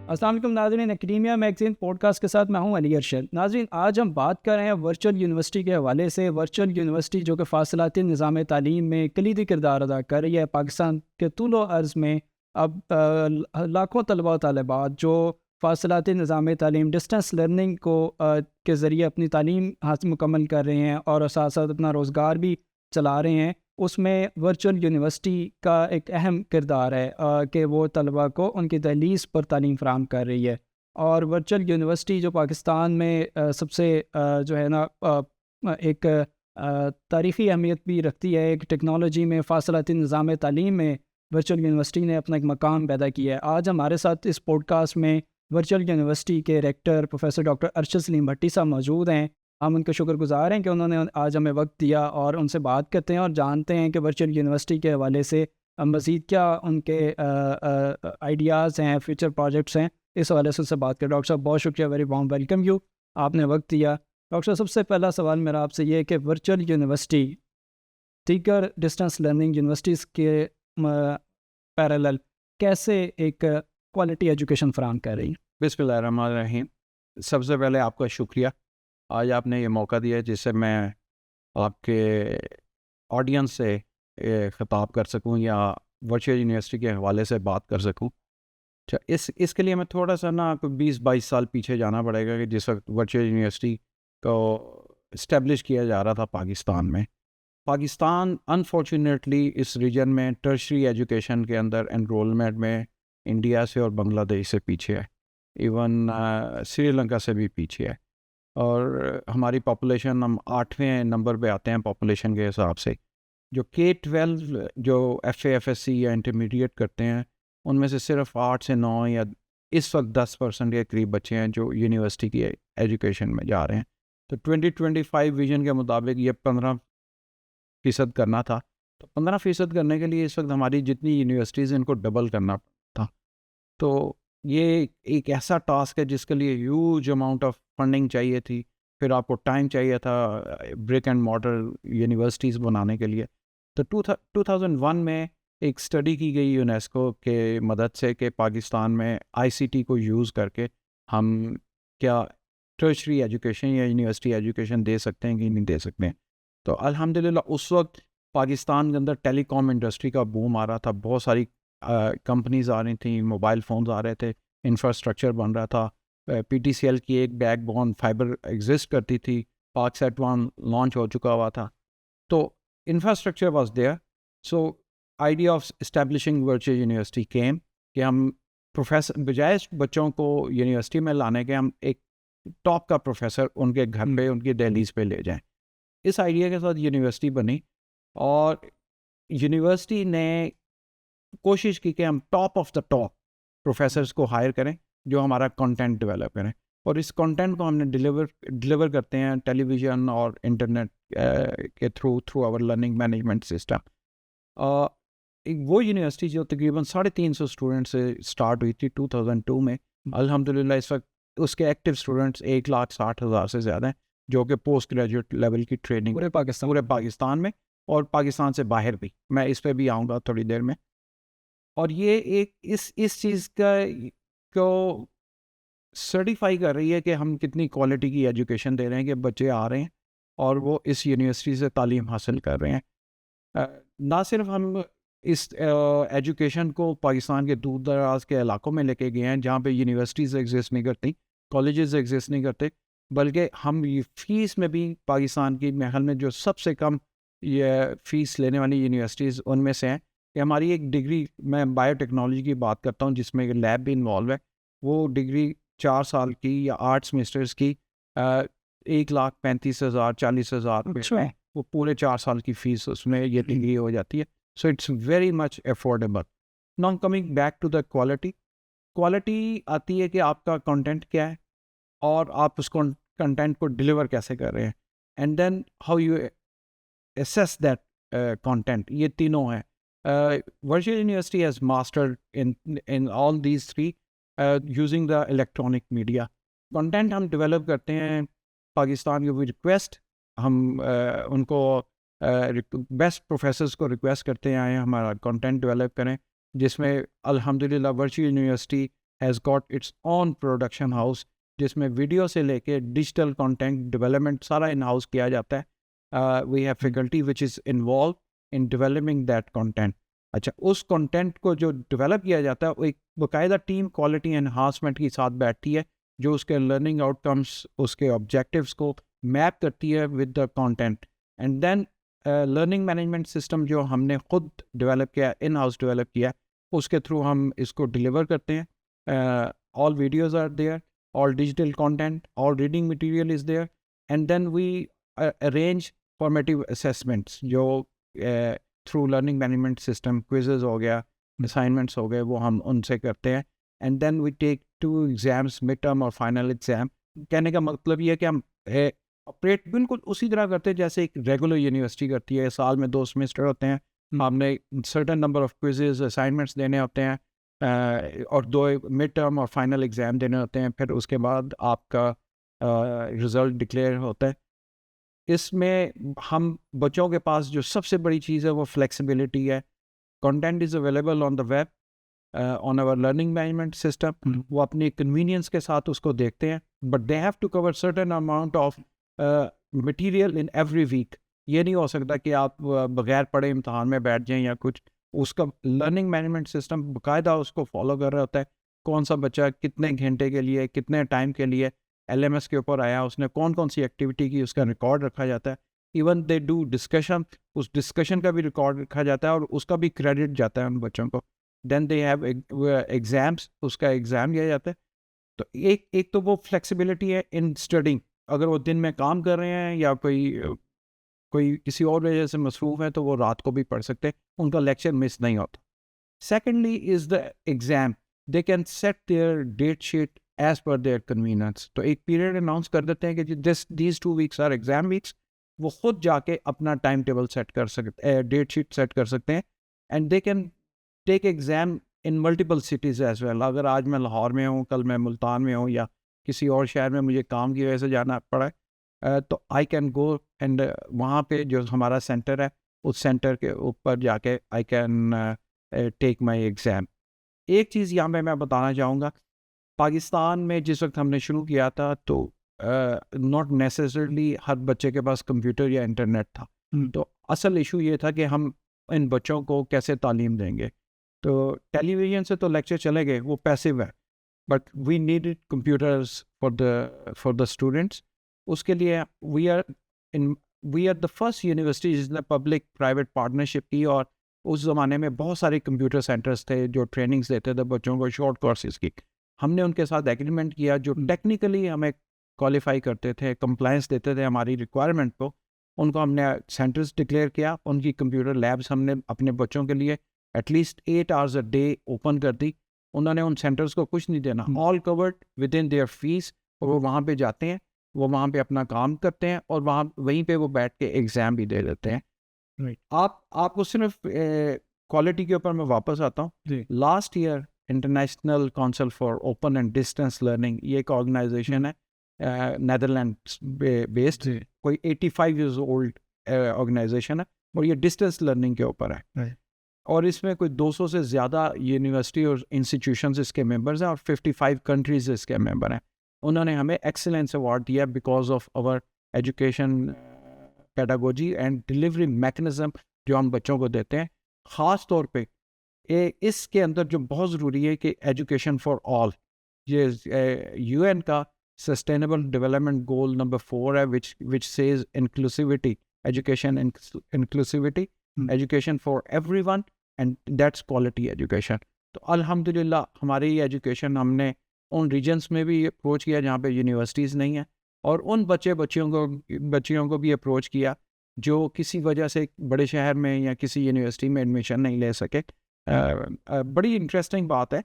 السلام علیکم ناظرین، اکیڈیمیا میگزین پوڈ کاسٹ کے ساتھ میں ہوں علی ارشد۔ ناظرین، آج ہم بات کر رہے ہیں ورچوئل یونیورسٹی کے حوالے سے۔ ورچوئل یونیورسٹی جو کہ فاصلاتی نظام تعلیم میں کلیدی کردار ادا کر رہی ہے پاکستان کے طول و عرض میں۔ اب لاکھوں طلباء و طالبات جو فاصلاتی نظام تعلیم ڈسٹینس لرننگ کے ذریعے اپنی تعلیم مکمل کر رہے ہیں اور ساتھ ساتھ اپنا روزگار بھی چلا رہے ہیں، اس میں ورچوئل یونیورسٹی کا ایک اہم کردار ہے کہ وہ طلباء کو ان کی دہلیز پر تعلیم فراہم کر رہی ہے۔ اور ورچوئل یونیورسٹی جو پاکستان میں سب سے جو ہے نا ایک تاریخی اہمیت بھی رکھتی ہے۔ ایک ٹیکنالوجی میں فاصلاتی نظام تعلیم میں ورچوئل یونیورسٹی نے اپنا ایک مقام پیدا کیا ہے۔ آج ہمارے ساتھ اس پوڈ کاسٹ میں ورچوئل یونیورسٹی کے ریکٹر پروفیسر ڈاکٹر ارشد سلیم بھٹی صاحب موجود ہیں۔ ہم ان کے شکر گزار ہیں کہ انہوں نے آج ہمیں وقت دیا، اور ان سے بات کرتے ہیں اور جانتے ہیں کہ ورچوئل یونیورسٹی کے حوالے سے مزید کیا ان کے آئیڈیاز ہیں، فیوچر پروجیکٹس ہیں، اس حوالے سے ان سے بات کریں۔ ڈاکٹر صاحب بہت شکریہ، ویری وارم ویلکم یو، آپ نے وقت دیا۔ ڈاکٹر صاحب، سب سے پہلا سوال میرا آپ سے یہ ہے کہ ورچوئل یونیورسٹی دیگر ڈسٹینس لرننگ یونیورسٹیز کے پیرالل کیسے ایک کوالٹی ایجوکیشن فراہم کر رہی ہیں؟ بسم اللہ الرحمن الرحیم۔ سب سے پہلے آپ کا شکریہ، آج آپ نے یہ موقع دیا جس سے میں آپ کے آڈینس سے خطاب کر سکوں یا ورچوئل یونیورسٹی کے حوالے سے بات کر سکوں۔ اچھا، اس کے لیے میں تھوڑا سا 20-22 سال پیچھے جانا پڑے گا کہ جس وقت ورچوئل یونیورسٹی کو اسٹیبلش کیا جا رہا تھا پاکستان میں۔ پاکستان انفارچونیٹلی اس ریجن میں ٹرشری ایجوکیشن کے اندر انرولمنٹ میں انڈیا سے اور بنگلہ دیش سے پیچھے ہے، ایون سری لنکا سے بھی پیچھے ہے، اور ہماری پاپولیشن ہم 8ویں نمبر پہ آتے ہیں پاپولیشن کے حساب سے۔ جو K-12 جو FA/FSC یا انٹرمیڈیٹ کرتے ہیں ان میں سے صرف 8 سے 9 یا اس وقت 10% کے قریب بچے ہیں جو یونیورسٹی کی ایجوکیشن میں جا رہے ہیں۔ تو 2025 ویژن کے مطابق یہ 15% کرنا تھا، تو 15% کرنے کے لیے اس وقت ہماری جتنی یونیورسٹیز ہیں ان کو ڈبل کرنا تھا۔ تو یہ ایک ایسا ٹاسک ہے جس کے لیے ہیوج اماؤنٹ آف فنڈنگ چاہیے تھی، پھر آپ کو ٹائم چاہیے تھا برک اینڈ مارٹر یونیورسٹیز بنانے کے لیے۔ تو 2001 میں ایک اسٹڈی کی گئی یونیسکو کے مدد سے کہ پاکستان میں ICT کو یوز کر کے ہم کیا ٹرشری ایجوکیشن یا یونیورسٹی ایجوکیشن دے سکتے ہیں کہ نہیں دے سکتے ہیں۔ تو الحمدللہ اس وقت پاکستان کے اندر ٹیلی کام انڈسٹری کا بوم آ رہا تھا، بہت ساری کمپنیز آ رہی تھیں، موبائل فونز آ رہے تھے، انفراسٹرکچر بن رہا تھا، PTCL کی ایک بیک بون فائبر ایگزسٹ کرتی تھی، پاک سیٹ 1 لانچ ہو چکا ہوا تھا، تو infrastructure was there. So idea of establishing virtual university came کہ ہم پروفیسر بجائے بچوں کو یونیورسٹی میں لانے کے ہم ایک ٹاپ کا پروفیسر ان کے گھر پہ ان کی دہلیز پہ لے جائیں۔ اس آئیڈیا کے ساتھ یونیورسٹی بنی، اور یونیورسٹی نے کوشش کی کہ ہم top of the top professors کو ہائر کریں جو ہمارا کنٹینٹ ڈیولپ کریں، اور اس کنٹینٹ کو ہم نے ڈیلیور کرتے ہیں ٹیلی ویژن اور انٹرنیٹ کے through our learning management system. وہ یونیورسٹی جو تقریباً 350 اسٹوڈنٹ سے اسٹارٹ ہوئی تھی 2002 میں، الحمدللہ اس وقت اس کے ایکٹیو اسٹوڈنٹس 1,60,000 سے زیادہ ہیں جو کہ پوسٹ گریجویٹ لیول کی ٹریننگ پورے پاکستان میں اور پاکستان سے باہر بھی، میں اس پہ بھی آؤں گا تھوڑی دیر میں۔ اور یہ ایک اس چیز کو سرٹیفائی کر رہی ہے کہ ہم کتنی کوالٹی کی ایجوکیشن دے رہے ہیں کہ بچے آ رہے ہیں اور وہ اس یونیورسٹی سے تعلیم حاصل کر رہے ہیں۔ نہ صرف ہم اس ایجوکیشن کو پاکستان کے دور دراز کے علاقوں میں لے کے گئے ہیں جہاں پہ یونیورسٹیز ایگزسٹ نہیں کرتی، کالجز ایگزسٹ نہیں کرتے، بلکہ ہم فیس میں بھی پاکستان کی محل میں جو سب سے کم یہ فیس لینے والی یونیورسٹیز ان میں سے ہیں کہ ہماری ایک ڈگری، میں بایو ٹیکنالوجی کی بات کرتا ہوں جس میں لیب بھی انوالو ہے، وہ ڈگری 4 سال کی یا 8 سیمسٹرز کی 1,35,000 40,000 وہ پورے 4 سال کی فیس اس میں یہ ڈگری ہو جاتی ہے۔ So it's very much affordable. Now coming back to the quality آتی ہے کہ آپ کا کنٹینٹ کیا ہے اور آپ اس کنٹینٹ کو ڈلیور کیسے کر رہے ہیں، and then how you assess that content. یہ تینوں ہیں۔ Virtual University has mastered in all these three using the electronic media. Content ہم ڈیولپ کرتے ہیں پاکستان کی ریکویسٹ، ہم ان کو بیسٹ پروفیسرز کو ریکویسٹ کرتے ہیں ہمارا کنٹینٹ ڈیولپ کریں، جس میں الحمدللہ virtual university has got its own production house جس میں ویڈیو سے لے کے ڈیجیٹل کانٹینٹ ڈیولپمنٹ سارا ان ہاؤس کیا جاتا ہے. We have faculty which is involve in developing that content. اچھا اس کانٹینٹ کو جو ڈیولپ کیا جاتا ہے وہ ایک باقاعدہ ٹیم کوالٹی انہانسمنٹ کے ساتھ بیٹھتی ہے جو اس کے لرننگ آؤٹ کمس اس کے آبجیکٹیوس کو میپ کرتی ہے with the content. And then learning management system جو ہم نے خود ڈیولپ کیا ان ہاؤس ڈیولپ کیا اس کے تھرو ہم اس کو ڈلیور کرتے ہیں. All videos are there, all digital content, all reading material is there, and then we arrange formative assessments جو through learning management system quizzes ہو گیا, assignments ہو گئے, وہ ہم ان سے کرتے ہیں. and then we take 2 exams, midterm اور final exam. کہنے کا مطلب یہ ہے کہ ہم آپریٹ بالکل اسی طرح کرتے ہیں جیسے ایک ریگولر یونیورسٹی کرتی ہے. سال میں 2 سیمسٹر ہوتے ہیں, ہم نے certain number of quizzes, assignments دینے ہوتے ہیں اور 2 مڈ ٹرم اور فائنل ایگزام دینے ہوتے ہیں. پھر اس کے بعد آپ کا رزلٹ ڈکلیئر ہوتا ہے. اس میں ہم بچوں کے پاس جو سب سے بڑی چیز ہے وہ فلیکسیبلٹی ہے. Content is available on the web, on our learning management system. وہ اپنی کنوینئنس کے ساتھ اس کو دیکھتے ہیں, but they have to cover certain amount of material in every week. یہ نہیں ہو سکتا کہ آپ بغیر پڑھے امتحان میں بیٹھ جائیں یا کچھ. اس کا لرننگ مینجمنٹ سسٹم باقاعدہ اس کو فالو کر رہا ہوتا ہے. کون سا بچہ کتنے گھنٹے کے لیے, کتنے ٹائم کے لیے ایل ایم ایس کے اوپر آیا, اس نے کون سی ایکٹیویٹی کی, اس کا ریکارڈ رکھا جاتا ہے. ایون دے ڈو ڈسکشن, اس ڈسکشن کا بھی ریکارڈ رکھا جاتا ہے اور اس کا بھی کریڈٹ جاتا ہے ان بچوں کو. دین دے ہیو ایگزامس, اس کا ایگزام لیا جاتا ہے. تو ایک تو وہ فلیکسیبلٹی ہے ان اسٹڈنگ. اگر وہ دن میں کام کر رہے ہیں یا کوئی کسی اور وجہ سے مصروف ہے تو وہ رات کو بھی پڑھ سکتے, ان کا لیکچر مس نہیں ہوتا. Secondly is the exam, they can set their date sheet as per their convenience. تو ایک پیریڈ اناؤنس کر دیتے ہیں کہ these 2 weeks are exam weeks. وہ خود جا کے اپنا ٹائم ٹیبل سیٹ کر سکتے, ڈیٹ شیٹ سیٹ کر سکتے ہیں. And they can take exam in multiple cities as well. اگر آج میں لاہور میں ہوں, کل میں ملتان میں ہوں یا کسی اور شہر میں مجھے کام کی وجہ سے جانا پڑا ہے, تو آئی کین گو اینڈ وہاں پہ جو ہمارا سینٹر ہے اس سینٹر کے اوپر جا کے I can take my exam. ایک چیز یہاں پہ میں بتانا چاہوں گا, پاکستان میں جس وقت ہم نے شروع کیا تھا تو ناٹ نیسسرلی ہر بچے کے پاس کمپیوٹر یا انٹرنیٹ تھا. تو اصل ایشو یہ تھا کہ ہم ان بچوں کو کیسے تعلیم دیں گے. تو ٹیلی ویژن سے تو لیکچر چلے گئے, وہ پیسو ہے, but we needed computers for the students. اس کے لیے we are the first university جس نے پبلک پرائیویٹ پارٹنرشپ کی, اور اس زمانے میں بہت سارے کمپیوٹر سینٹرز تھے جو ٹریننگز دیتے تھے بچوں کو شارٹ کورسز کی. ہم نے ان کے ساتھ ایگریمنٹ کیا جو ٹیکنیکلی ہمیں کوالیفائی کرتے تھے, کمپلائنس دیتے تھے ہماری ریکوائرمنٹ کو. ان کو ہم نے سینٹرز ڈکلیئر کیا, ان کی کمپیوٹر لیبس ہم نے اپنے بچوں کے لیے at least 8 hours a day open کر دی. انہوں نے ان سینٹرز کو کچھ نہیں دینا, آل کورڈ ود ان دیئر فیس. اور وہ وہاں پہ جاتے ہیں, وہ وہاں پہ اپنا کام کرتے ہیں اور وہیں پہ وہ بیٹھ کے ایگزام بھی دے دیتے ہیں. آپ کو صرف کوالٹی کے اوپر میں واپس آتا ہوں. Last year international council for open and distance learning, یہ ایک آرگنائزیشن ہے نیدرلینڈ بیسڈ, کوئی 85 years old آرگنائزیشن ہے, اور یہ ڈسٹینس لرننگ کے اوپر ہے. اور اس میں کوئی 200 سے زیادہ یونیورسٹی اور انسٹیٹیوشنز اس کے ممبرز ہیں, اور 55 کنٹریز اس کے ممبر ہیں. انہوں نے ہمیں ایکسلنس ایوارڈ دیا because of our education pedagogy and delivery mechanism جو ہم بچوں کو دیتے ہیں. خاص طور پہ اس کے اندر جو بہت ضروری ہے کہ ایجوکیشن فار آل, یہ یو این کا سسٹینیبل ڈیولپمنٹ گول نمبر 4 ہے, which says inclusivity, education inclusivity, education for everyone, and that's quality education. تو الحمدللہ ہماری ایجوکیشن ہم نے ان ریجنس میں بھی اپروچ کیا جہاں پہ یونیورسٹیز نہیں ہیں, اور ان بچیوں کو بھی اپروچ کیا جو کسی وجہ سے بڑے شہر میں یا کسی یونیورسٹی میں ایڈمیشن نہیں لے سکے. بڑی انٹرسٹنگ بات ہے,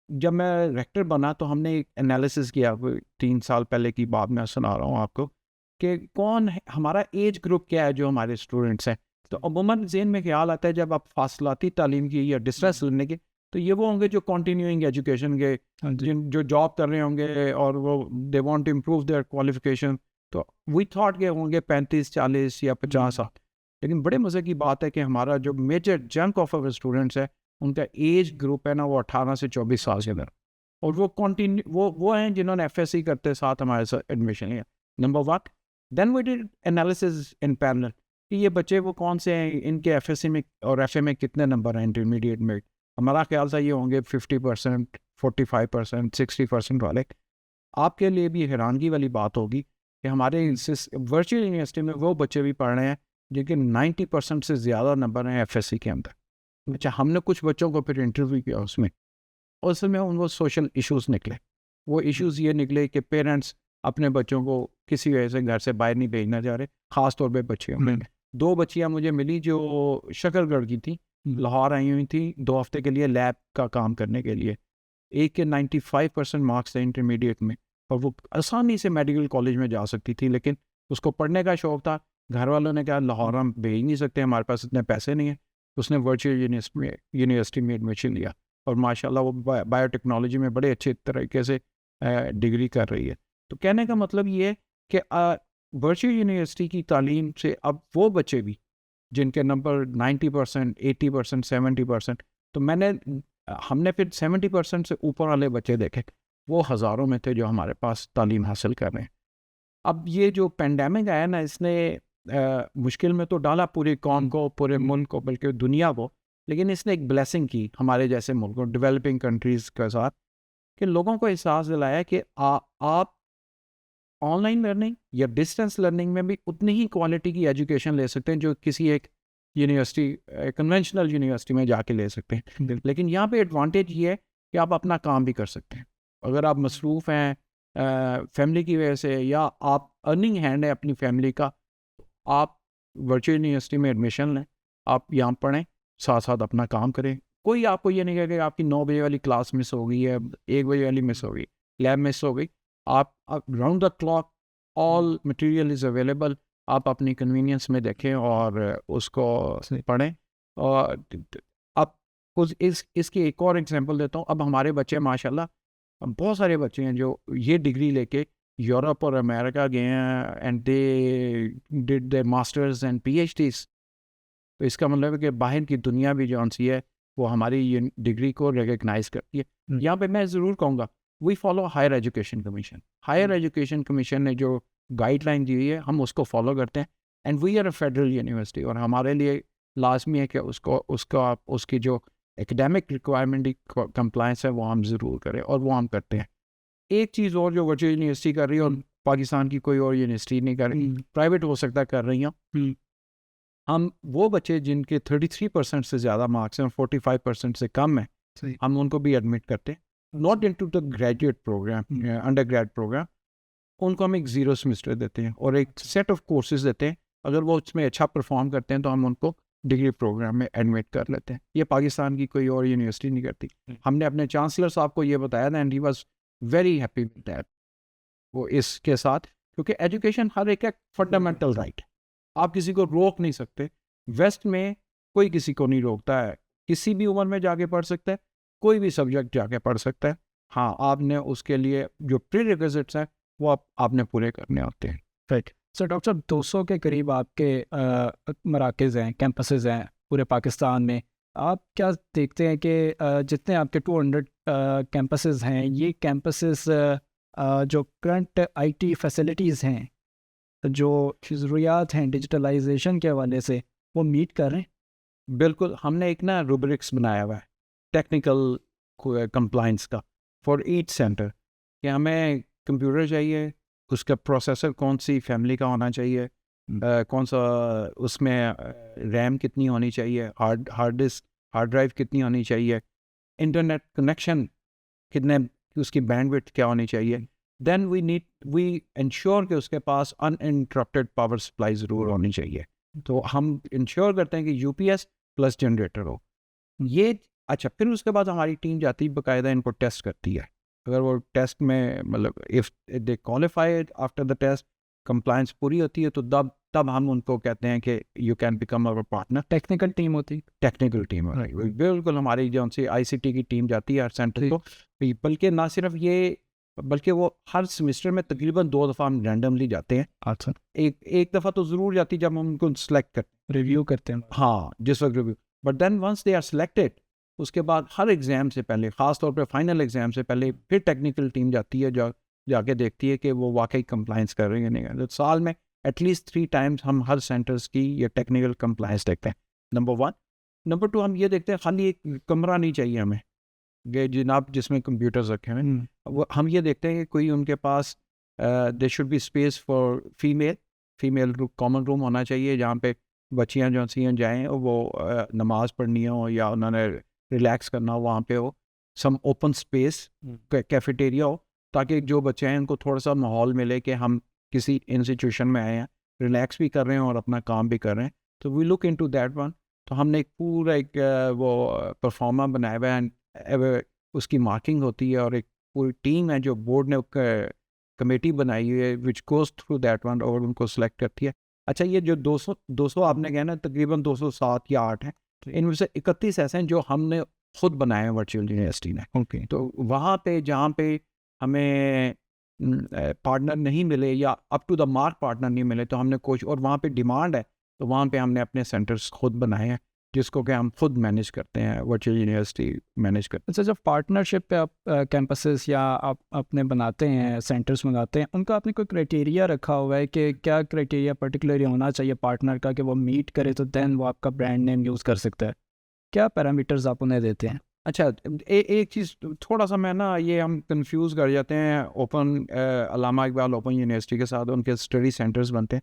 جب میں ریکٹر بنا تو ہم نے ایک انالیسس کیا, 3 سال پہلے کی بات میں سنا رہا ہوں آپ کو, کہ کون ہمارا ایج گروپ کیا ہے جو ہمارے اسٹوڈنٹس ہیں. تو عموماً ذہن میں خیال آتا ہے جب آپ فاصلاتی تعلیم کی یا ڈسٹینس لرننگ کی, تو یہ وہ ہوں گے جو کنٹینیوئنگ ایجوکیشن کے, جو جاب کر رہے ہوں گے اور وہ they want to improve their qualification. تو وی تھاٹ کہ ہوں گے 35, 40 یا 50 سال. لیکن بڑے مزے کی بات ہے کہ ہمارا جو major chunk of our students ہے ان کا ایج گروپ ہے نا وہ 18 سے 24 سال کے اندر، اور وہ کنٹینیو وہ ہیں جنہوں نے FSC کرتے ساتھ ہمارے ساتھ ایڈمیشن لیا. Number 1. Then we did analysis in parallel کہ یہ بچے وہ کون سے ہیں، ان کے FSC میں اور FA میں کتنے نمبر ہیں انٹرمیڈیٹ میں. ہمارا خیال تھا یہ ہوں گے 50%، 45%، 60% والے. آپ کے لیے بھی حیرانگی والی بات ہوگی کہ ہمارے ورچوئل یونیورسٹی میں وہ بچے بھی پڑھ رہے ہیں جن کے 90% سے زیادہ نمبر ہیں FSC کے اندر. اچھا، ہم نے کچھ بچوں کو پھر انٹرویو کیا اس میں، اور اس میں ان کو سوشل ایشوز نکلے. وہ ایشوز یہ نکلے کہ پیرنٹس اپنے بچوں کو کسی وجہ سے گھر سے باہر نہیں بھیجنا چاہ رہے، خاص طور پہ بچیوں میں. 2 بچیاں مجھے ملی جو شکر گڑھ کی تھیں، لاہور آئی ہوئی تھیں 2 ہفتے کے لیے لیب کا کام کرنے کے لیے. ایک کے 95% مارکس تھے انٹرمیڈیٹ میں، اور وہ آسانی سے میڈیکل کالج میں جا سکتی تھی، لیکن اس کو پڑھنے کا شوق تھا. گھر والوں نے کہا لاہور ہم بھیج نہیں سکتے، ہمارے پاس اتنے پیسے نہیں ہیں. اس نے ورچوئل یونیورسٹی میں ایڈمیشن لیا، اور ماشاء اللہ وہ بایو ٹیکنالوجی میں بڑے اچھے طریقے سے ڈگری کر رہی ہے. تو کہنے کا مطلب یہ ہے کہ ورچوئل یونیورسٹی کی تعلیم سے اب وہ بچے بھی جن کے نمبر 90%، 80%، 70%، تو ہم نے پھر 70% سے اوپر والے بچے دیکھے، وہ ہزاروں میں تھے جو ہمارے پاس تعلیم حاصل کر رہے ہیں. اب یہ جو پینڈیمک آیا نا، اس نے مشکل میں تو ڈالا پوری قوم کو، پورے ملک کو، بلکہ دنیا کو، لیکن اس نے ایک بلیسنگ کی ہمارے جیسے ملکوں، ڈیولپنگ کنٹریز کے ساتھ، کہ لوگوں کو احساس دلایا کہ آپ آن لائن لرننگ یا ڈسٹینس لرننگ میں بھی اتنی ہی کوالٹی کی ایجوکیشن لے سکتے ہیں جو کسی ایک یونیورسٹی، کنونشنل یونیورسٹی میں جا کے لے سکتے ہیں. لیکن یہاں پہ ایڈوانٹیج یہ ہے کہ آپ اپنا کام بھی کر سکتے ہیں. اگر آپ مصروف ہیں فیملی کی وجہ سے، یا آپ ارننگ ہینڈ ہے اپنی فیملی کا، آپ ورچوئل یونیورسٹی میں ایڈمیشن لیں، آپ یہاں پڑھیں، ساتھ ساتھ اپنا کام کریں. کوئی آپ کو یہ نہیں کہے کہ آپ کی 9 بجے والی کلاس مس ہو گئی ہے، 1 بجے والی مس ہو گئی، لیب مس ہو گئی. آپ round the clock all material is available, آپ اپنی کنوینئنس میں دیکھیں اور اس کو پڑھیں. اور اب اس کی ایک اور ایگزامپل دیتا ہوں. اب ہمارے بچے ماشاء اللہ بہت سارے بچے ہیں جو یہ ڈگری لے کے یورپ اور امریکہ گئے ہیں، and they did their masters and PhDs. تو اس کا مطلب ہے کہ باہر کی دنیا بھی جو سی ہے وہ ہماری ڈگری کو ریکگنائز کرتی ہے. یہاں پہ میں ضرور کہوں گا we follow Higher Education Commission. Higher Education Commission نے جو گائیڈ لائن دی ہوئی ہے ہم اس کو فالو کرتے ہیں، and we are a federal university, اور ہمارے لیے لازمی ہے کہ اس کی جو ایکڈیمک ریکوائرمنٹ کمپلائنس ہے وہ ہم ضرور کریں، اور وہ ہم کرتے ہیں. ایک چیز اور جو ورچوئل یونیورسٹی کر رہی ہے اور پاکستان کی کوئی اور یونیورسٹی نہیں کر رہی، پرائیویٹ ہو سکتا ہے کر رہی ہوں، ہم وہ بچے جن کے 33% سے زیادہ مارکس ہیں، 45% سے کم ہیں، ہم ان کو بھی ایڈمٹ کرتے ہیں. Not into the graduate program, undergrad program. ان کو ہم ایک 0 سیمسٹر دیتے ہیں اور ایک سیٹ آف کورسز دیتے ہیں. اگر وہ اس میں اچھا پرفارم کرتے ہیں تو ہم ان کو ڈگری پروگرام میں ایڈمٹ کر لیتے ہیں. یہ پاکستان کی کوئی اور یونیورسٹی نہیں کرتی. ہم نے اپنے چانسلر صاحب کو یہ بتایا تھا، and he was very happy with that. وہ اس کے ساتھ، کیونکہ ایجوکیشن ہر ایک فنڈامنٹل رائٹ، آپ کسی کو روک نہیں سکتے. ویسٹ میں کوئی کسی کو نہیں روکتا ہے، کسی بھی عمر میں جا کے پڑھ سکتا ہے، کوئی بھی سبجیکٹ جا کے پڑھ سکتا ہے. ہاں، آپ نے اس کے لیے جو پری ریکویزٹس ہیں وہ آپ نے پورے کرنے ہوتے ہیں. Right sir. ڈاکٹر صاحب 200 کے قریب آپ کے مراکز ہیں، کیمپسز ہیں پورے پاکستان میں. آپ کیا دیکھتے ہیں کہ جتنے آپ کے 200 کیمپسز ہیں، یہ کیمپسز جو کرنٹ IT فیسلٹیز ہیں، جو ضروریات ہیں ڈیجیٹلائزیشن کے حوالے سے، وہ میٹ کر رہے ہیں؟ بالکل. ہم نے ایک نا روبرکس بنایا ہوا ہے ٹیکنیکل کمپلائنس کا فار ایچ سینٹر، کہ ہمیں کمپیوٹر چاہیے، اس کا پروسیسر کون سی فیملی کا ہونا چاہیے، کون سا اس میں ریم کتنی ہونی چاہیے، ہارڈ ڈسک، ہارڈ ڈرائیو کتنی ہونی چاہیے، انٹرنیٹ کنیکشن کتنے، اس کی بینڈ وڈتھ کیا ہونی چاہیے. دین وی انشور کہ اس کے پاس ان انٹرپٹیڈ پاور سپلائی ضرور ہونی چاہیے. تو ہم انشور کرتے ہیں کہ UPS پلس جنریٹر ہو. یہ اچھا، پھر اس کے بعد ہماری ٹیم جاتی باقاعدہ ان کو ٹیسٹ کرتی ہے. اگر وہ ٹیسٹ میں مطلب if they qualified after the test, compliance پوری ہوتی ہے، تو تب ہم ان کو کہتے ہیں کہ you can become over partner. Technical team ہوتی ہے، ٹیکنیکل ٹیم بالکل. ہماری جو سی ICT کی ٹیم جاتی ہے ہر سینٹر کو، بلکہ نہ صرف یہ، بلکہ وہ ہر سیمسٹر میں تقریباً 2 دفعہ ہم رینڈملی جاتے ہیں. اچھا، ایک دفعہ تو ضرور جاتی جب ہم ان کو سلیکٹ کرتے ریویو کرتے ہیں. ہاں، جس وقت review. But then once they are selected, اس کے بعد ہر ایگزام سے پہلے، خاص طور پہ فائنل ایگزام سے پہلے، پھر ٹیکنیکل ٹیم جاتی ہے، جا کے دیکھتی ہے کہ وہ واقعی کمپلائنس کر رہے ہیں نہیں. تو سال میں ایٹ لیسٹ 3 ٹائمز ہم ہر سینٹرز کی یہ ٹیکنیکل کمپلائنس دیکھتے ہیں. نمبر 1. نمبر 2 ہم یہ دیکھتے ہیں خالی ایک کمرہ نہیں چاہیے ہمیں کہ جناب جس میں کمپیوٹرز رکھے ہوئے ہیں. وہ ہم یہ دیکھتے ہیں کہ کوئی ان کے پاس there should be space for female common room ہونا چاہیے جہاں پہ بچیاں جو سی جائیں وہ نماز پڑھنی ہو یا انہوں نے ریلیکس کرنا ہو، وہاں پہ ہو. سم اوپن اسپیس کیفیٹیریا ہو تاکہ جو بچے ہیں ان کو تھوڑا سا ماحول ملے کہ ہم کسی انسٹیٹیوشن میں آئے ہیں، ریلیکس بھی کر رہے ہیں اور اپنا کام بھی کر رہے ہیں. تو وی لک انٹو دیٹ ون. تو ہم نے ایک پورا ایک وہ پرفارما بنایا ہوا ہے، اس کی مارکنگ ہوتی ہے اور ایک پوری ٹیم ہے جو بورڈ نے کمیٹی بنائی ہوئی ہے which goes through that one اور ان کو سلیکٹ کرتی ہے. اچھا یہ جو 200 آپ نے کہا نا تقریباً 207 یا 8 ہیں، ان میں سے 31 ایسے ہیں جو ہم نے خود بنائے ہیں ورچوئل یونیورسٹی نے. اوکے. تو وہاں پہ جہاں پہ ہمیں پارٹنر نہیں ملے یا up to the mark partner نہیں ملے تو ہم نے کوشش، اور وہاں پہ ڈیمانڈ ہے تو وہاں پہ ہم نے اپنے سینٹرز خود بنائے ہیں جس کو کہ ہم خود مینیج کرتے ہیں، ورچوئل یونیورسٹی مینیج کرتے ہیں. اچھا جب پارٹنرشپ پہ آپ کیمپسز یا آپ اپنے بناتے ہیں سینٹرز منگاتے ہیں، ان کا آپ نے کوئی کرائٹیریا رکھا ہوا ہے کہ کیا کرائٹیریا پرٹیکولرلی ہونا چاہیے پارٹنر کا کہ وہ میٹ کرے تو دین وہ آپ کا برانڈ نیم یوز کر سکتا ہے؟ کیا پیرامیٹرز آپ انہیں دیتے ہیں؟ اچھا ایک چیز تھوڑا سا میں نا یہ ہم کنفیوز کر جاتے ہیں اوپن علامہ اقبال اوپن یونیورسٹی کے ساتھ ان کے اسٹڈی سینٹرز بنتے ہیں.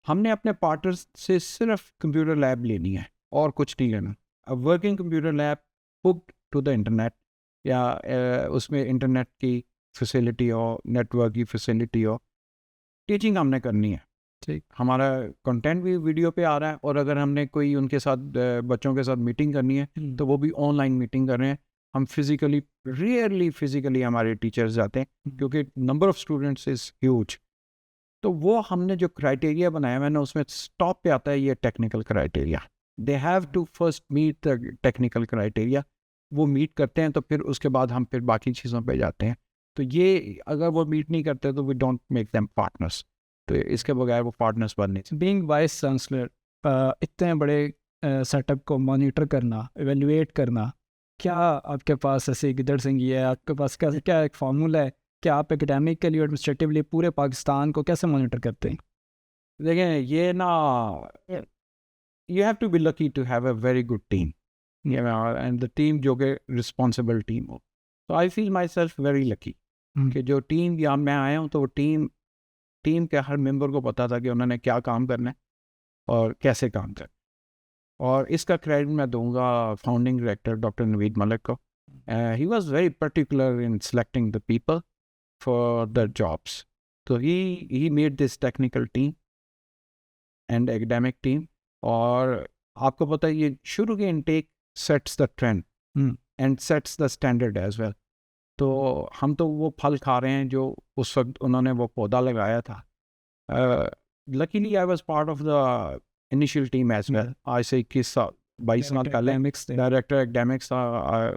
ہم نے اپنے پارٹنرز سے صرف کمپیوٹر لیب لینی ہے اور کچھ نہیں لینا. Working computer lab hook to the internet یا اس میں انٹرنیٹ کی فیسلٹی ہو، نیٹ ورک کی فیسلٹی ہو. ٹیچنگ ہم نے کرنی ہے، ٹھیک. ہمارا کنٹینٹ بھی ویڈیو پہ آ رہا ہے، اور اگر ہم نے کوئی ان کے ساتھ بچوں کے ساتھ میٹنگ کرنی ہے تو وہ بھی آن لائن میٹنگ کر رہے ہیں. ہم فزیکلی ریئرلی فزیکلی ہمارے ٹیچرز جاتے ہیں کیونکہ number of students is huge. تو وہ ہم نے جو کرائٹیریا بنایا ہے نا اس میں اسٹاپ پہ آتا ہے یہ technical criteria. They have to first meet the technical criteria. وہ میٹ کرتے ہیں تو پھر اس کے بعد ہم پھر باقی چیزوں پہ جاتے ہیں. تو یہ اگر وہ میٹ نہیں کرتے تو we don't make them partners. تو اس کے بغیر وہ پارٹنرس بن نہیں. بینگ وائس چانسلر، اتنے بڑے سیٹ اپ کو مانیٹر کرنا، ایویلویٹ کرنا، کیا آپ کے پاس ایسی گدڑ سنگھی ہے؟ آپ کے پاس کیا ایک فارمولا ہے کہ آپ اکیڈیمکلی اور ایڈمنسٹریٹولی پورے پاکستان کو کیسے مانیٹر کرتے ہیں؟ دیکھیں یہ نا you have to be lucky to have a very good team and the team جو کہ رسپانسبل ٹیم ہو. تو آئی فیل مائی سیلف ویری لکی کہ جو ٹیم یہاں میں آیا ہوں تو وہ ٹیم کے ہر ممبر کو پتا تھا کہ انہوں نے کیا کام کرنا ہے اور کیسے کام کرنا. اور اس کا کریڈٹ میں دوں گا founding director doctor Naveed Malik کو. He was very particular in selecting the people for the jobs. تو he made this technical team and academic team. اور آپ کو پتہ ہے یہ شروع کے intake sets the trend and sets the standard as well. تو ہم تو وہ پھل کھا رہے ہیں جو اس وقت انہوں نے وہ پودا لگایا تھا. Luckily I was part of the initial team as well. آج سے 22 سال پہلے ڈائریکٹر ایکڈیمکس تھا.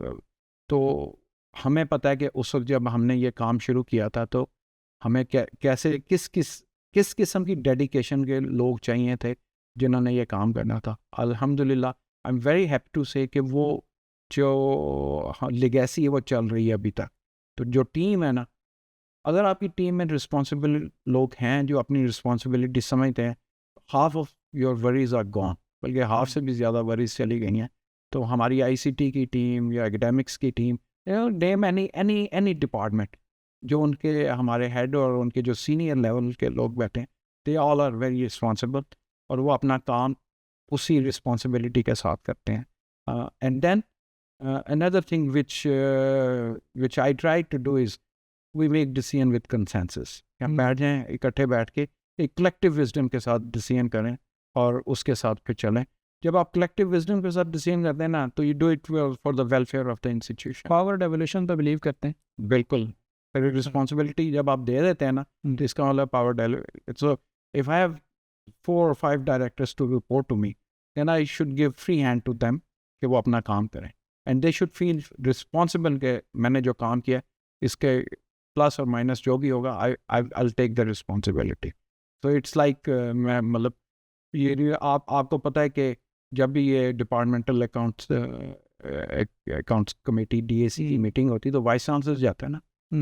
تو ہمیں پتہ ہے کہ اس وقت جب ہم نے یہ کام شروع کیا تھا تو ہمیں کیسے کس قسم کی ڈیڈیکیشن کے لوگ چاہیے تھے جنہوں نے یہ کام کرنا تھا. الحمدللہ I am very happy to say کہ وہ جو لیگیسی ہے وہ چل رہی ہے ابھی تک. تو جو ٹیم ہے نا، اگر آپ کی ٹیم میں رسپانسبل لوگ ہیں جو اپنی رسپانسبلٹی سمجھتے ہیں، half of your worries are gone, بلکہ ہاف سے بھی زیادہ وریز چلی گئی ہیں. تو ہماری آئی سی ٹی کی ٹیم یا اکیڈیمکس کی ٹیم، نیم اینی ڈپارٹمنٹ، جو ان کے ہمارے ہیڈ اور ان کے جو سینئر لیول کے لوگ بیٹھے ہیں، دے آل آر ویری رسپانسبل اور وہ اپنا کام اسی رسپانسبلٹی کے ساتھ کرتے ہیں. And then another thing which I try to do is we make decision with consensus. ہم بیٹھ جائیں اکٹھے بیٹھ کے ایک کلیکٹیو وزڈم کے ساتھ ڈیسیژن کریں اور اس کے ساتھ پھر چلیں. جب آپ کلیکٹیو وزڈم کے ساتھ ڈیسیژن کرتے ہیں نا تو you do it for the welfare of the institution. Power devolution پہ بلیو کرتے ہیں. بالکل. رسپانسبلٹی جب آپ دے دیتے ہیں نا تو اس کا مطلب power devolution. So if I have 4 or 5 directors to report to me, then I should give free hand to them کہ وہ اپنا کام کریں. And they should feel responsible کہ میں نے جو کام کیا اس کے پلس اور مائنس جو بھی ہوگا I'll take the responsibility. So it's like میں مطلب یہ آپ کو پتہ ہے کہ جب بھی یہ departmental accounts accounts committee DAC کی میٹنگ ہوتی ہے تو وائس چانسلر جاتا ہے نا,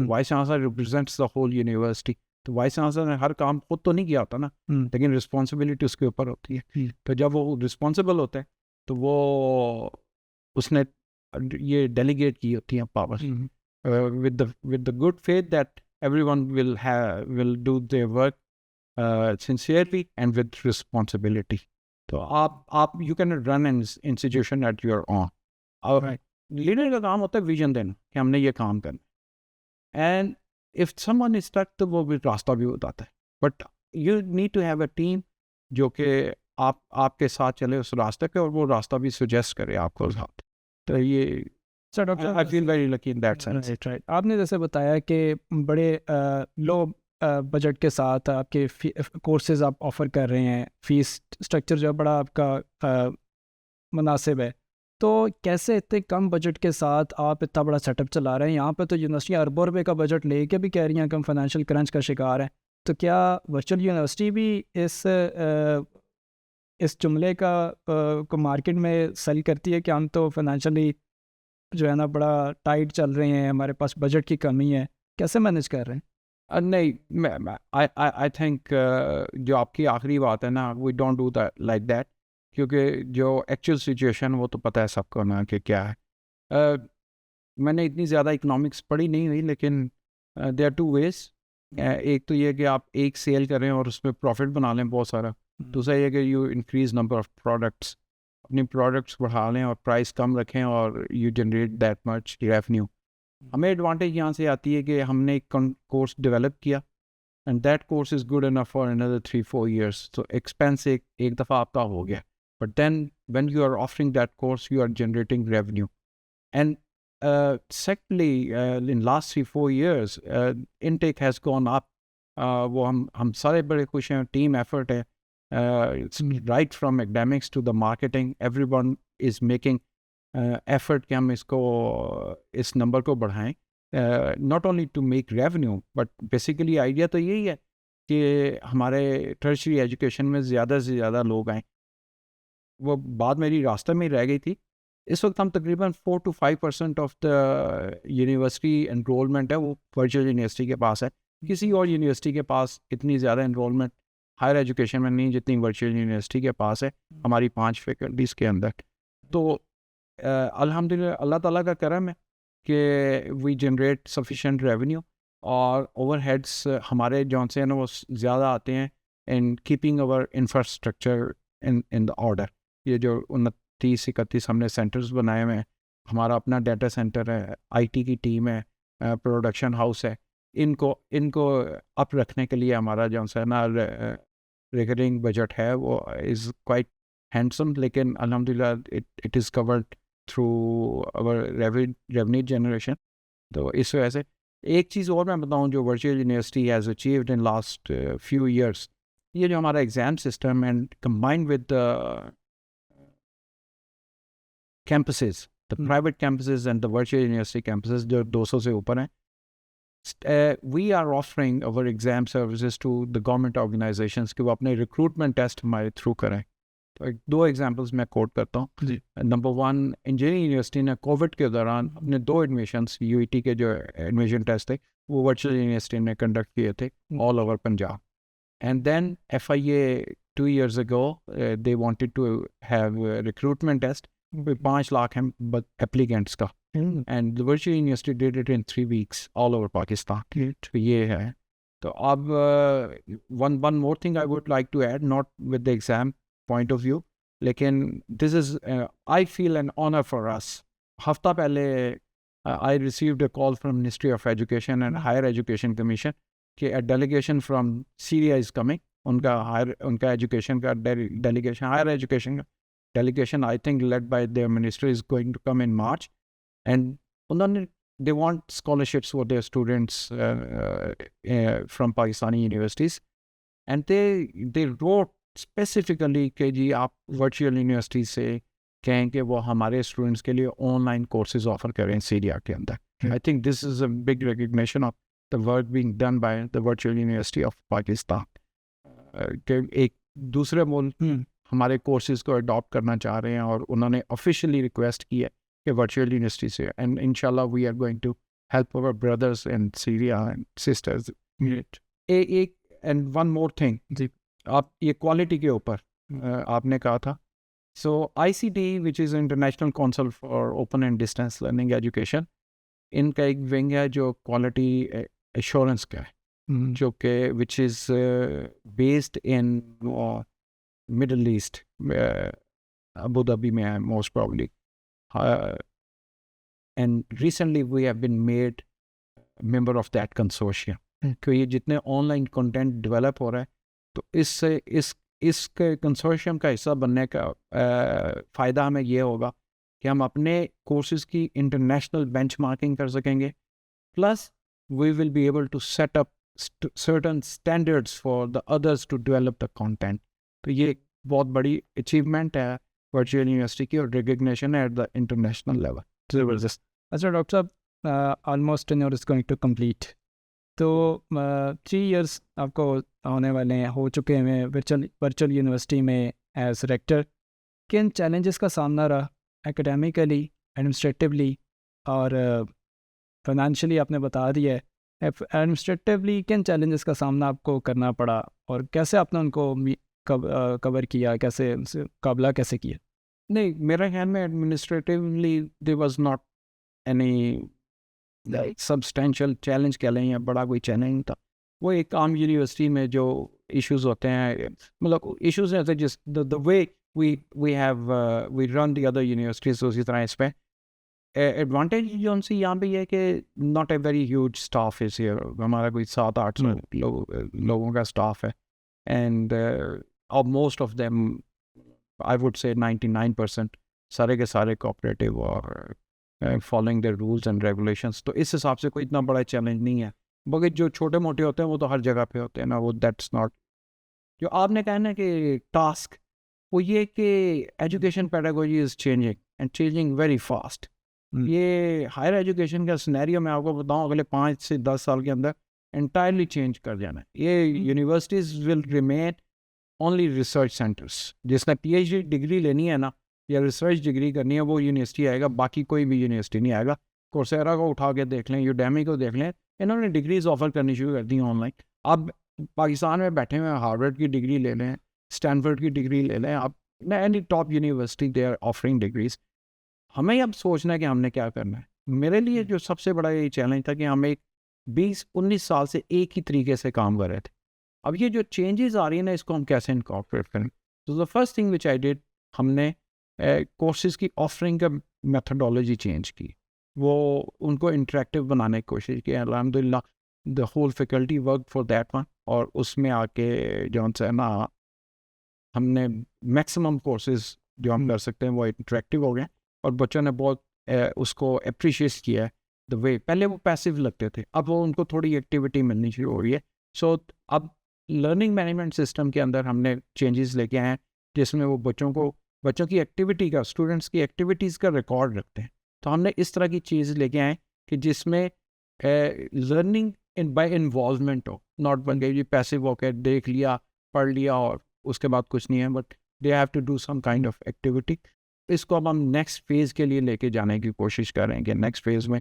vice chancellor represents the whole university. تو وائس چانسلر نے ہر کام خود تو نہیں کیا ہوتا نا, لیکن رسپانسبلٹی اس کے اوپر ہوتی ہے. تو جب وہ رسپانسبل ہوتا ہے تو وہ اس نے یہ ڈیلیگیٹ کی ہوتی ہیں power with the good faith that everyone will do their work sincerely and with responsibility. تو آپ you can run an institution at your own. اور لیڈر کا کام ہوتا ہے ویژن دینا کہ ہم نے یہ کام کرنا, and if someone is stuck تو وہ بھی راستہ بھی بتاتا ہے, but you need to have a team جو کہ آپ کے ساتھ چلے اس راستے پہ اور وہ راستہ بھی سجیسٹ کرے آپ کو ساتھ. تو یہ I feel very lucky in that sense. Right. آپ نے جیسے بتایا کہ بڑے لو بجٹ کے ساتھ آپ کے کورسز آپ آفر کر رہے ہیں, فیس اسٹرکچر جو بڑا آپ کا مناسب ہے, تو کیسے اتنے کم بجٹ کے ساتھ آپ اتنا بڑا سیٹ اپ چلا رہے ہیں؟ یہاں پہ تو یونیورسٹی اربوں روپے کا بجٹ لے کے بھی کہہ رہی ہیں کہ ہم فائنینشیل کرنچ کا شکار ہیں. تو کیا ورچوئل یونیورسٹی بھی اس جملے کو مارکیٹ میں سیل کرتی ہے کہ ہم تو فائنینشلی جو ہے نا بڑا ٹائٹ چل رہے ہیں, ہمارے پاس بجٹ کی کمی ہے, کیسے مینیج کر رہے ہیں؟ نہیں, آئی تھنک جو آپ کی آخری بات ہے نا, we don't do that like that, کیونکہ جو ایکچوئل سچویشن وہ تو پتہ ہے سب کو نا کہ کیا ہے. میں نے اتنی زیادہ اکنامکس پڑھی نہیں ہوئی, لیکن دیر آر 2 ways. ایک تو یہ کہ آپ ایک سیل کریں اور اس میں پروفٹ بنا لیں بہت سارا. دوسرا یہ کہ you increase number of products, اپنی پروڈکٹس بڑھا لیں اور پرائز کم رکھیں اور you generate that much revenue. ہمیں ایڈوانٹیج یہاں سے آتی ہے کہ ہم نے ایک کورس ڈیولپ کیا and that course is good enough for another 3-4 years. تو ایکسپینس ایک دفعہ آپ کا ہو گیا, but then when you are offering that course you are generating revenue. And secondly, in last 3-4 years intake has gone up. وہ ہم سارے بڑے خوش ہیں, ٹیم ایفرٹ ہے. Right from academics to the marketing, everyone is making effort کہ ہم اس number کو بڑھائیں, not only to make revenue but basically idea تو یہی ہے کہ ہمارے ٹرشری ایجوکیشن میں زیادہ سے زیادہ لوگ آئیں. وہ بات میری راستہ میں رہ گئی تھی. اس وقت ہم تقریباً 4-5% آف دا یونیورسٹی انرولمنٹ ہے وہ ورچوئل یونیورسٹی کے پاس ہے. کسی اور یونیورسٹی کے پاس اتنی زیادہ انرولمنٹ ہائر ایجوکیشن میں نہیں جتنی ورچوئل یونیورسٹی کے پاس ہے ہماری 5 فیکلٹیز کے اندر. تو الحمدللہ اللہ تعالیٰ کا کرم ہے کہ وی جنریٹ سفیشینٹ ریونیو, اور اوور ہیڈس ہمارے جون سے نا وہ زیادہ آتے ہیں in keeping over infrastructure in the order. یہ جو 29-31 ہم نے سینٹرز بنائے ہوئے ہیں, ہمارا اپنا ڈیٹا سینٹر ہے, IT کی ٹیم ہے, پروڈکشن ہاؤس ہے. ان کو اپ رکھنے کے لیے ہمارا جو ہے نا ریکرنگ بجٹ ہے وہ از کوائٹ ہینڈسم, لیکن الحمدللہ it is covered through over revenue generation. تو اس وجہ سے ایک چیز اور میں بتاؤں جو virtual university has achieved in last few years, یہ جو ہمارا exam system and combined with campuses, the private campuses and the virtual university campuses جو 200 سے اوپر ہیں, we are offering our exam services to the government organizations کہ وہ اپنے recruitment test ہمارے تھرو کریں. تو 2 ایگزامپلس میں کوٹ کرتا ہوں. نمبر 1, انجینئرنگ یونیورسٹی نے کووڈ کے دوران اپنے 2 ایڈمیشنس UET کے جو ایڈمیشن ٹیسٹ تھے وہ ورچوئل یونیورسٹی نے کنڈکٹ کیے تھے all over Punjab. And then FIA 2 years ago they wanted to have a recruitment test 5 lakh ہیں اپلیکینٹس کا, and the virtual university did it in 3 weeks all over Pakistan. تو یہ ہے. تو اب one more thing I would like to add, not with the exam point of view, لیکن this is I feel an honor for us. ہفتہ پہلے I received a call from Ministry of Education and Higher Education Commission کہ a delegation from Syria is coming. ان کا education کا delegation, higher education کا delegation I think led by their minister is going to come in March, and they want scholarships for their students from Pakistani universities, and they wrote specifically کہ جی آپ virtual university سے کہیں کہ وہ ہمارے students کے لیے آن لائن کورسز آفر کریں سیریا کے اندر. I think this is a big recognition of the work being done by the virtual university of Pakistan. کہ ایک دوسرے ملک ہمارے کورسز کو اڈاپٹ کرنا چاہ رہے ہیں, اور انہوں نے آفیشیلی ریکویسٹ کی ہے کہ کہ ورچوئل یونیورسٹی سے, اینڈ انشاءاللہ we are going to help our brothers and Syria and sisters. ایک اینڈ ون مور تھنگ, جی آپ یہ کوالٹی کے اوپر آپ نے کہا تھا. So I C T which is International council for open and distance Learning education, ان کا ایک ونگ ہے جو کوالٹی ایشورنس کا ہے, جو کہ which is based in Middle East, Abu Dhabi میں ہے most probably, and recently we have been made member of that consortium. کہ یہ جتنے آن لائن کنٹینٹ ڈیولپ ہو رہا ہے, تو اس سے اس کے کنسورشیم کا حصہ بننے کا فائدہ ہمیں یہ ہوگا کہ ہم اپنے کورسز کی انٹرنیشنل بینچ مارکنگ کر سکیں گے, plus we will be able to set up certain standards for the others to develop the content. تو یہ بہت بڑی اچیومنٹ ہے ورچوئل یونیورسٹی کی, اور ریکگنیشن ہے ایٹ دا انٹرنیشنل لیول. زبردست. اچھا ڈاکٹر صاحب, almost tenure is going to complete, تو 3 ایئرس آپ کو ہونے والے ہیں, ہو چکے ہیں ورچوئل یونیورسٹی میں ایز ریکٹر. کن چیلنجز کا سامنا رہا اکیڈیمیکلی, ایڈمنسٹریٹیولی اور فائنینشلی؟ آپ نے بتا دیا ہے. ایڈمنسٹریٹیولی کن چیلنجز کا سامنا آپ کو کرنا پڑا, اور کیسے آپ نے ان کو کور کیا, کیسے ان سے مقابلہ کیسے کیا؟ نہیں, میرے خیال میں administratively there was not any substantial challenge کہہ لیں, یا بڑا کوئی چیلنج نہیں تھا. وہ ایک عام یونیورسٹی میں جو ایشوز ہوتے ہیں, مطلب ایشوز ہیں جس دا وے وی رن دی ادر یونیورسٹیز, اسی طرح اس پہ ایڈوانٹیج جو ان سے یہاں پہ یہ ہے کہ not a very huge staff is here. ہمارا کوئی 700-800 لوگوں کا اسٹاف ہے, and most of them I would say 99% سارے کے سارے کوآپریٹیو اور following the rules and regulations. تو اس حساب سے کوئی اتنا بڑا چیلنج نہیں ہے. باقی جو چھوٹے موٹے ہوتے ہیں وہ تو ہر جگہ پہ ہوتے ہیں نا, وہ دیٹس ناٹ. جو آپ نے کہا نا کہ ٹاسک, وہ یہ کہ education pedagogy is changing and changing very fast. یہ ہائر ایجوکیشن کا سینیریو میں آپ کو بتاؤں اگلے 5 سے 10 سال کے اندر انٹائرلی چینج کر جانا ہے. یہ universities will remain only research centres. جس نے پی ایچ ڈی ڈگری لینی ہے نا, یا ریسرچ ڈگری کرنی ہے, وہ یونیورسٹی آئے گا, باقی کوئی بھی یونیورسٹی نہیں آئے گا. کورسیرا کو اٹھا کے دیکھ لیں, یوڈیمی کو دیکھ لیں, انہوں نے ڈگریز آفر کرنی شروع کر دی آن لائن. آپ پاکستان میں بیٹھے ہوئے ہارورڈ کی ڈگری لے لیں, اسٹینفورڈ کی ڈگری لے لیں, آپ any top university they are offering degrees. ہمیں اب سوچنا ہے کہ ہم نے کیا کرنا ہے. میرے لیے جو سب سے بڑا یہ چیلنج تھا کہ ہم ایک 20-19 سال سے ایک ہی طریقے سے کام کر رہے تھے. اب یہ جو چینجز آ رہی ہیں نا, اس کو ہم کیسے انکارپوریٹ کریں. تو the first thing which I did, ہم نے کورسز کی آفرنگ کا میتھڈالوجی چینج کی, وہ ان کو انٹریکٹیو بنانے کی کوشش کی. الحمد للہ the whole faculty work for that one, اور اس میں آ کے جو ہے نا, ہم نے میکسیمم کورسز جو ہم کر سکتے ہیں وہ انٹریکٹیو ہو گئے, اور بچوں نے بہت اس کو اپریشیٹ کیا ہے. دا وے پہلے وہ پیسیو لگتے تھے, اب وہ ان کو تھوڑی ایکٹیویٹی ملنی شروع ہو رہی ہے. سو اب لرننگ مینجمنٹ سسٹم کے اندر ہم نے چینجز لے کے آئے ہیں, جس میں وہ بچوں کی ایکٹیویٹی کا, اسٹوڈنٹس کی ایکٹیویٹیز کا ریکارڈ رکھتے ہیں. تو ہم نے اس طرح کی چیز لے کے آئے کہ جس میں learning by involvement who, not been گئی جی پیسیو ہو کے دیکھ لیا, پڑھ لیا اور اس کے بعد کچھ نہیں ہے, but they have to do some kind of activity. اس کو اب ہم نیکسٹ فیز کے لیے لے کے جانے کی کوشش کر رہے ہیں کہ نیکسٹ فیز میں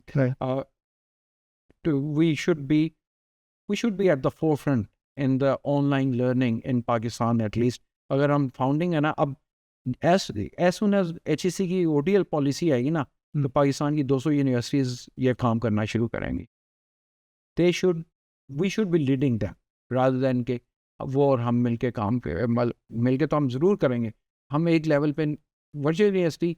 we should be at the forefront in the online learning in Pakistan at least. اگر ہم فاؤنڈنگ ہے نا, اب as soon as H E C کی او ڈی ایل پالیسی آئے گی نا, تو پاکستان کی 200 یونیورسٹیز یہ کام کرنا شروع کریں گی. We should be leading them rather than کہ وہ اور ہم مل کے کام مل کے تو ہم ضرور کریں گے. ہم ایک لیول پہ ورچوئل یونیورسٹی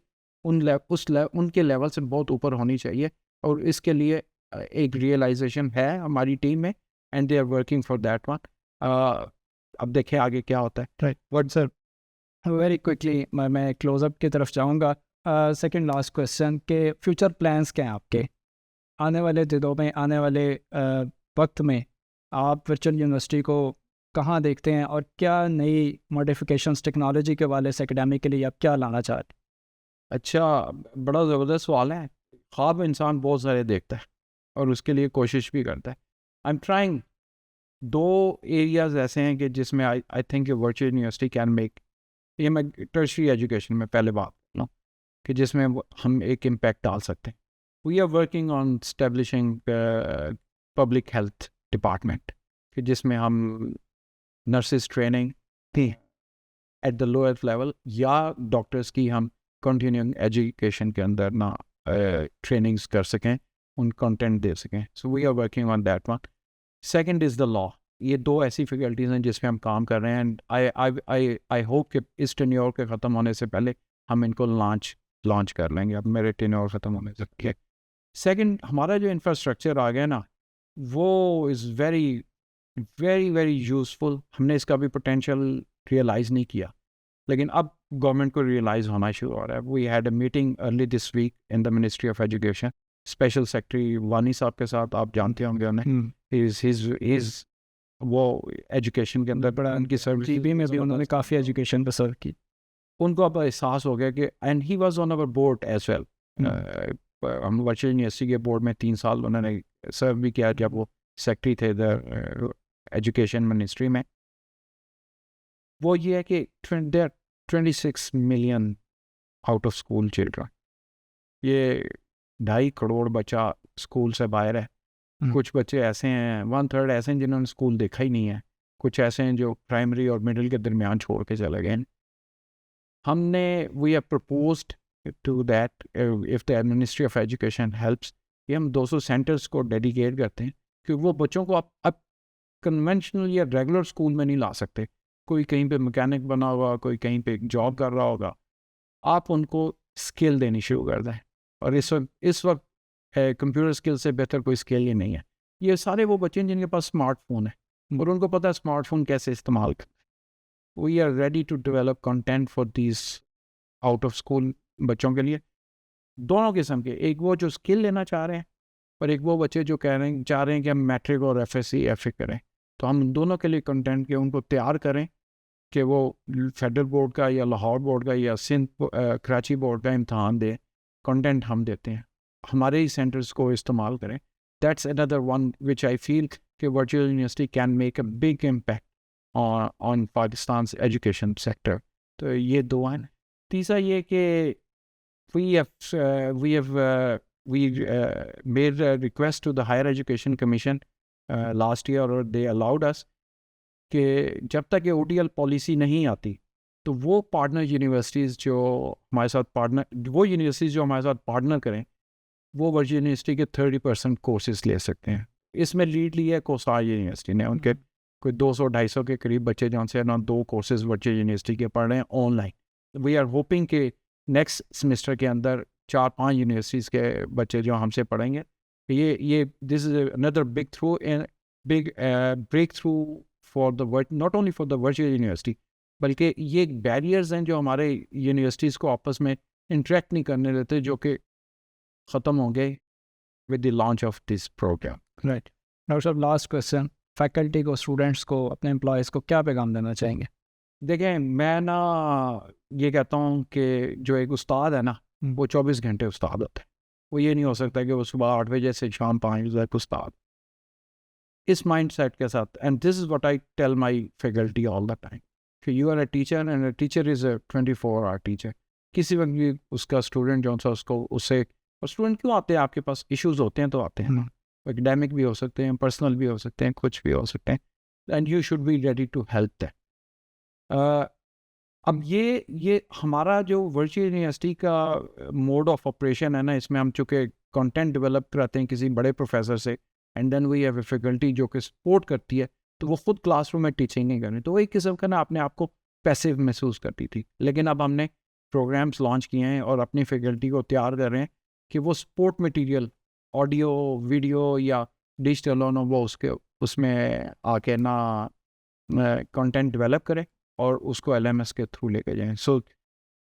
ان کے لیول سے بہت اوپر ہونی چاہیے, اور اس کے لیے ایک ریئلائزیشن ہے ہماری ٹیم میں, and they are working for that one. اب دیکھیں آگے کیا ہوتا ہے. Right what sir, very quickly میں کلوز اپ کی طرف جاؤں گا. سیکنڈ لاسٹ کویشچن کہ فیوچر پلانس کیا ہیں آپ کے آنے والے دنوں میں, آنے والے وقت میں آپ ورچوئل یونیورسٹی کو کہاں دیکھتے ہیں, اور کیا نئی ماڈیفیکیشنس ٹیکنالوجی کے والے سے اکیڈیمیکلی آپ کیا لانا چاہتے ہیں؟ اچھا, بڑا زبردست سوال ہے. خواب انسان بہت سارے دیکھتا ہے اور اس کے لیے کوشش بھی کرتا ہے. آئی ایم ٹرائنگ 2 ایریاز ایسے ہیں کہ جس میں I think virtual university can make. یہ میں ٹرشری ایجوکیشن میں پہلے بات کروں, کہ جس میں ہم ایک امپیکٹ ڈال سکتے ہیں. We are working on establishing public health department کہ جس میں ہم نرسز ٹریننگ تھی ایٹ دا لوئر لیول یا ڈاکٹرس کی ہم کنٹینیوئنگ ایجوکیشن کے اندر نہ ٹریننگس کر سکیں, ان کنٹینٹ دے سکیں. So we are working on that one. Second is the law. یہ دو ایسی فیکلٹیز ہیں جس پہ ہم کام کر رہے ہیں, اینڈ آئی ہوپ کہ اس ٹینیور کے ختم ہونے سے پہلے ہم ان کو لانچ کر لیں گے. اب میرے ٹینیور ختم ہونے سے پہلے. سیکنڈ, ہمارا جو انفراسٹرکچر آ گیا نا وہ is very very very useful. ہم نے اس کا بھی پوٹینشیل ریئلائز نہیں کیا, لیکن اب گورنمنٹ کو ریئلائز ہونا شروع ہو رہا ہے. We had a meeting early this week in the ministry of education, special secretary Wani صاحب کے ساتھ, آپ جانتے ہوں گے انہیں. وہ ایجوکیشن کے اندر بڑا ان کی سروس بھی میں بھی انہوں نے کافی ایجوکیشن پہ سرو کی. ان کو اب احساس ہو گیا کہ and he was on over board as well. ہم ورچوئل یونیورسٹی کے بورڈ میں 3 سال انہوں نے سرو بھی کیا جب وہ سیکرٹری تھے ایجوکیشن منسٹری میں. وہ یہ ہے کہ 26 million out of school children, یہ 2.5 کروڑ بچہ اسکول سے باہر ہے. کچھ بچے ایسے ہیں 1/3 ایسے ہیں جنہوں نے اسکول دیکھا ہی نہیں ہے. کچھ ایسے ہیں جو پرائمری اور مڈل کے درمیان چھوڑ کے چلے گئے. ہم نے we have proposed to that if the ministry of education helps کہ ہم 200 سینٹرس کو ڈیڈیکیٹ کرتے ہیں کہ وہ بچوں کو اب کنونشنل یا ریگولر اسکول میں نہیں لا سکتے. کوئی کہیں پہ مکینک بنا ہوا, کوئی کہیں پہ جاب کر رہا ہوگا, آپ ان کو اسکل دینی شروع کر دیں. اور اس وقت کمپیوٹر اسکل سے بہتر کوئی اسکل ہی نہیں ہے. یہ سارے وہ بچے ہیں جن کے پاس اسمارٹ فون ہے اور ان کو پتہ ہے اسمارٹ فون کیسے استعمال کریں. We are ready to develop content for these out of school بچوں کے لیے, دونوں قسم کے. ایک وہ جو اسکل لینا چاہ رہے ہیں اور ایک وہ بچے جو چاہ رہے ہیں کہ ہم میٹرک اور F S C F A کریں. تو ہم دونوں کے لیے کنٹینٹ کے ان کو تیار کریں کہ وہ فیڈرل بورڈ کا یا لاہور بورڈ کا یا سندھ کراچی بورڈ کا امتحان دیں. کنٹینٹ ہم دیتے ہیں, ہمارے ہی سینٹرز کو استعمال کریں. That's another one which I feel کہ virtual university can make a big impact on Pakistan's education sector. تو یہ دو ہیں. تیسرا یہ کہ we made a request to the higher education commission last year or they allowed us کہ جب تک یہ ODL پالیسی نہیں آتی تو وہ پارٹنر یونیورسٹیز جو ہمارے ساتھ وہ یونیورسٹیز جو ہمارے ساتھ پارٹنر کریں وہ ورچوئل یونیورسٹی کے 30% کورسز لے سکتے ہیں. اس میں لیڈ لی ہے کوسار یونیورسٹی نے. ان کے کوئی 200-250 کے قریب بچے جہاں سے 2 کورسز ورچوئل یونیورسٹی کے پڑھ رہے ہیں online. We are hoping کہ نیکسٹ سیمسٹر کے اندر 4-5 یونیورسٹیز کے بچے جو ہم سے پڑھیں گے. یہ this is another big breakthrough for the not only for the virtual university بلکہ یہ بیریئرز ہیں جو ہمارے یونیورسٹیز کو آپس میں انٹریکٹ نہیں کرنے دیتے, جو کہ ختم ہوں گے with the launch of this program. Right. Doctor صاحب لاسٹ کویسچن, فیکلٹی کو, اسٹوڈنٹس کو, اپنے امپلائیز کو کیا پیغام دینا چاہیں گے؟ دیکھیں میں یہ کہتا ہوں کہ جو ایک استاد ہے نا وہ 24 گھنٹے استاد ہوتا ہے. وہ یہ نہیں ہو سکتا کہ وہ صبح 8 بجے سے شام 5 بجے تک استاد. اس مائنڈ سیٹ کے ساتھ, and this is what I tell my faculty all the time کہ you are a teacher and a teacher is a 24 hour teacher. کسی وقت بھی اس کا اسٹوڈنٹ جو سا اس کو اس سے, اور اسٹوڈنٹ کیوں آتے ہیں آپ کے پاس, ایشوز ہوتے ہیں تو آتے ہیں, اکیڈیمک بھی ہو سکتے ہیں, پرسنل بھی ہو سکتے ہیں, کچھ بھی ہو سکتے ہیں, and you should be ready to help them. اب یہ ہمارا جو ورچوئل یونیورسٹی کا موڈ آف آپریشن ہے نا, اس میں ہم چونکہ کنٹینٹ ڈیولپ کراتے ہیں کسی بڑے پروفیسر سے, and then we have a faculty جو کہ سپورٹ کرتی ہے, تو وہ خود کلاس روم میں ٹیچنگ نہیں کرنی, تو وہ ایک قسم کا نا اپنے آپ کو پیسو محسوس کرتی تھی. لیکن اب ہم نے پروگرامس لانچ کیے ہیں اور اپنی فیکلٹی کو تیار کر رہے ہیں کہ وہ سپورٹ مٹیریل آڈیو ویڈیو یا ڈیجیٹل وہ اس میں آ کے نا کنٹینٹ ڈیولپ کرے اور اس کو LMS کے تھرو لے کے جائیں. سو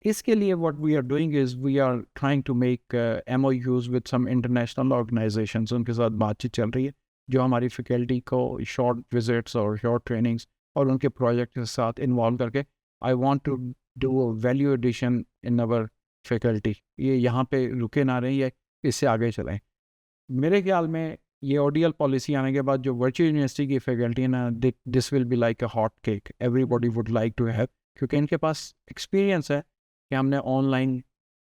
اس کے لیے what we are doing is we are trying to make MOUs with some international organisations. ان کے ساتھ بات چیت چل رہی ہے جو ہماری فیکلٹی کو شارٹ وزٹس اور شارٹ ٹریننگس اور ان کے پروجیکٹ کے ساتھ انوالو کر کے I want to do a value addition in our faculty. یہ یہاں پہ رکے نہ رہیں, یہ اس سے آگے چلیں. میرے خیال میں یہ ODL پالیسی آنے کے بعد جو ورچوئل یونیورسٹی کی فیکلٹی ہے نا, this will be like a hot cake. Everybody would like to have, کیونکہ ان کے پاس ایکسپیرینس ہے کہ ہم نے آن لائن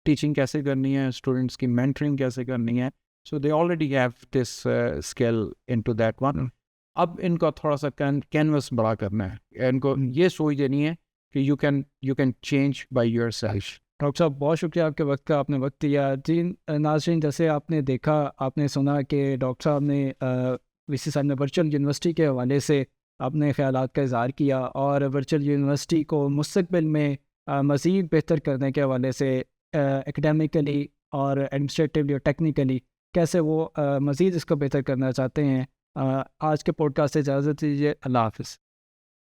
ٹیچنگ کیسے کرنی ہے, اسٹوڈنٹس کی مینٹرنگ کیسے کرنی ہے. So they already have this skill into that one. اب ان کا تھوڑا سا کینوس بڑا کرنا ہے, ان کو یہ سوچ دینی ہے کہ you can change by your self. Doctor صاحب بہت شکریہ آپ کے وقت کا, آپ نے وقت دیا. جی ناظرین, جیسے آپ نے دیکھا, آپ نے سنا کہ ڈاکٹر صاحب نے وی سی صاحب نے ورچوئل یونیورسٹی کے حوالے سے اپنے خیالات کا اظہار کیا, اور ورچوئل یونیورسٹی کو مستقبل میں مزید بہتر کرنے کے حوالے سے اکیڈیمکلی اور ایڈمنسٹریٹیولی اور ٹیکنیکلی کیسے وہ مزید اس کو بہتر کرنا چاہتے ہیں. آج کے پوڈ کاسٹ سے اجازت دیجیے. اللہ حافظ.